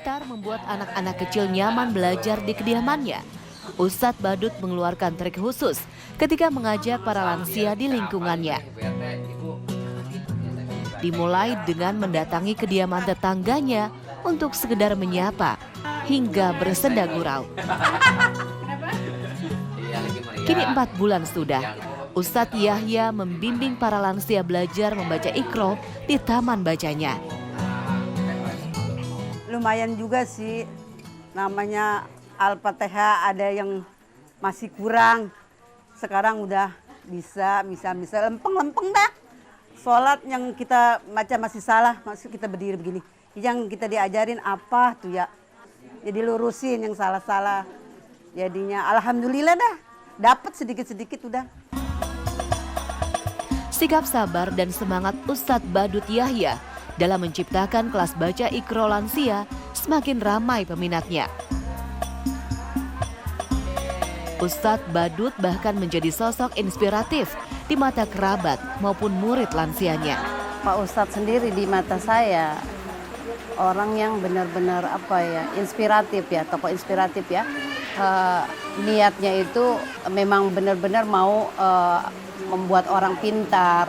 pintar membuat anak-anak kecil nyaman belajar di kediamannya, Ustadz Badut mengeluarkan trik khusus ketika mengajak para lansia di lingkungannya. Dimulai dengan mendatangi kediaman tetangganya untuk sekedar menyapa hingga bersenda gurau. Kini 4 bulan sudah, Ustadz Yahya membimbing para lansia belajar membaca Iqra di taman bacanya. Lumayan juga sih, namanya Al-Fatihah ada yang masih kurang. Sekarang udah bisa lempeng-lempeng dah. Sholat yang kita baca masih salah, masih kita berdiri begini. Yang kita diajarin apa tuh ya, jadi lurusin yang salah-salah. Jadinya alhamdulillah dah. Dapat sedikit-sedikit udah. Sikap sabar dan semangat Ustadz Badut Yahya dalam menciptakan kelas baca Iqra lansia semakin ramai peminatnya. Ustadz Badut bahkan menjadi sosok inspiratif di mata kerabat maupun murid lansianya. Pak Ustadz sendiri di mata saya orang yang benar-benar inspiratif ya, tokoh inspiratif ya. Niatnya itu memang benar-benar mau membuat orang pintar,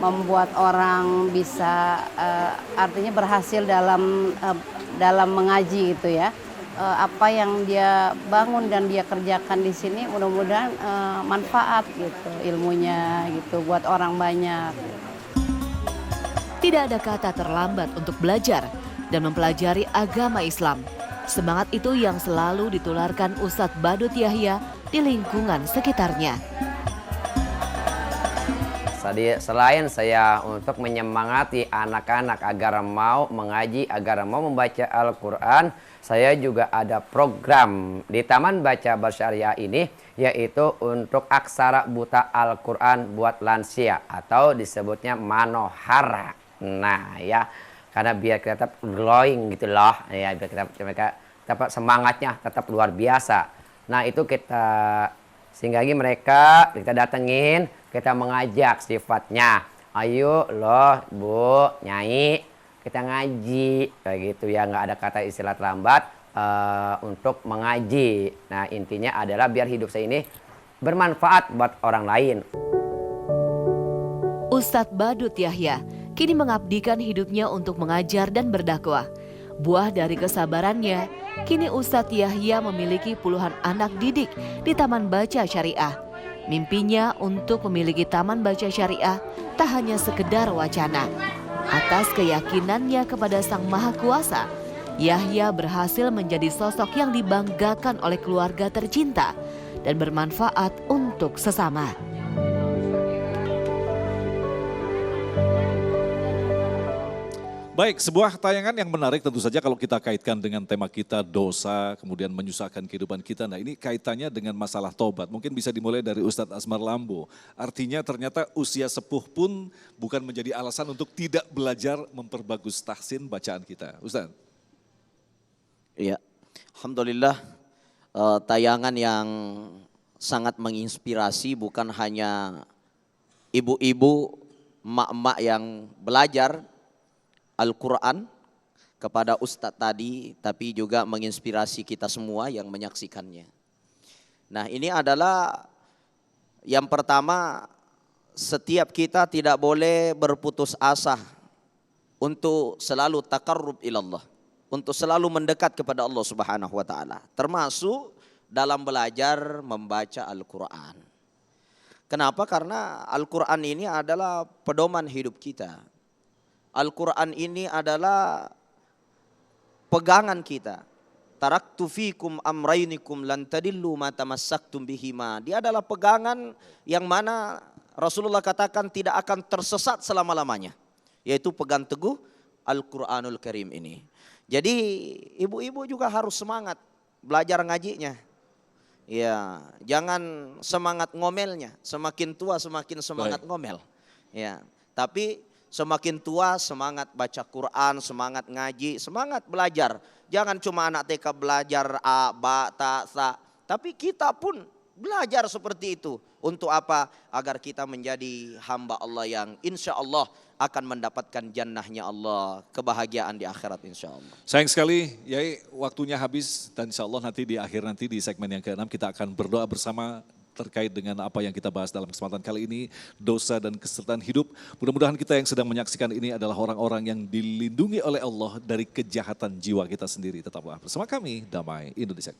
membuat orang bisa artinya berhasil dalam mengaji gitu ya. Apa yang dia bangun dan dia kerjakan di sini mudah-mudahan manfaat gitu ilmunya gitu buat orang banyak. Tidak ada kata terlambat untuk belajar dan mempelajari agama Islam. Semangat itu yang selalu ditularkan Ustadz Badut Yahya di lingkungan sekitarnya. Selain saya untuk menyemangati anak-anak agar mau mengaji, agar mau membaca Al-Quran, saya juga ada program di Taman Baca Bersyariah ini, yaitu untuk aksara buta Al-Quran buat lansia atau disebutnya manohara. Nah ya, karena biar kita tetap glowing gitu loh, ya biar mereka tetap semangatnya tetap luar biasa. Nah itu sehingga mereka kita datengin, kita mengajak sifatnya, ayo loh Bu, Nyai, kita ngaji kayak gitu ya, nggak ada kata istilah terlambat untuk mengaji. Nah intinya adalah biar hidup saya ini bermanfaat buat orang lain. Ustadz Badut Yahya kini mengabdikan hidupnya untuk mengajar dan berdakwah. Buah dari kesabarannya, kini Ustadz Yahya memiliki puluhan anak didik di Taman Baca Syariah. Mimpinya untuk memiliki Taman Baca Syariah tak hanya sekedar wacana. Atas keyakinannya kepada Sang Maha Kuasa, Yahya berhasil menjadi sosok yang dibanggakan oleh keluarga tercinta dan bermanfaat untuk sesama. Baik, sebuah tayangan yang menarik tentu saja kalau kita kaitkan dengan tema kita dosa, kemudian menyusahkan kehidupan kita. Nah ini kaitannya dengan masalah tobat. Mungkin bisa dimulai dari Ustadz Asmar Lambo. Artinya ternyata usia sepuh pun bukan menjadi alasan untuk tidak belajar memperbagus tahsin bacaan kita. Ustadz. Iya, Alhamdulillah tayangan yang sangat menginspirasi bukan hanya ibu-ibu, emak-emak yang belajar Al-Quran kepada Ustadz tadi, tapi juga menginspirasi kita semua yang menyaksikannya. Nah ini adalah yang pertama, setiap kita tidak boleh berputus asa untuk selalu taqarrub ilallah, untuk selalu mendekat kepada Allah Subhanahu wa Ta'ala, termasuk dalam belajar membaca Al-Quran. Kenapa? Karena Al-Quran ini adalah pedoman hidup kita. Al-Quran ini adalah pegangan kita. Taraktu fikum amrainikum lan tadillu ma tamassaktum bihima. Dia adalah pegangan yang mana Rasulullah katakan tidak akan tersesat selama-lamanya. Yaitu pegang teguh Al-Quranul Karim ini. Jadi ibu-ibu juga harus semangat belajar ngajinya. Ya, jangan semangat ngomelnya. Semakin tua semakin semangat ngomel. Ya, tapi semakin tua semangat baca Quran, semangat ngaji, semangat belajar. Jangan cuma anak TK belajar A, Ba, Ta, Sa. Tapi kita pun belajar seperti itu. Untuk apa? Agar kita menjadi hamba Allah yang insya Allah akan mendapatkan jannahnya Allah, kebahagiaan di akhirat insya Allah. Sayang sekali, Yai, waktunya habis dan insya Allah nanti di akhir nanti di segmen yang ke-6 kita akan berdoa bersama terkait dengan apa yang kita bahas dalam kesempatan kali ini, dosa dan kesertaan hidup. Mudah-mudahan kita yang sedang menyaksikan ini adalah orang-orang yang dilindungi oleh Allah dari kejahatan jiwa kita sendiri. Tetaplah bersama kami, Damai Indonesia.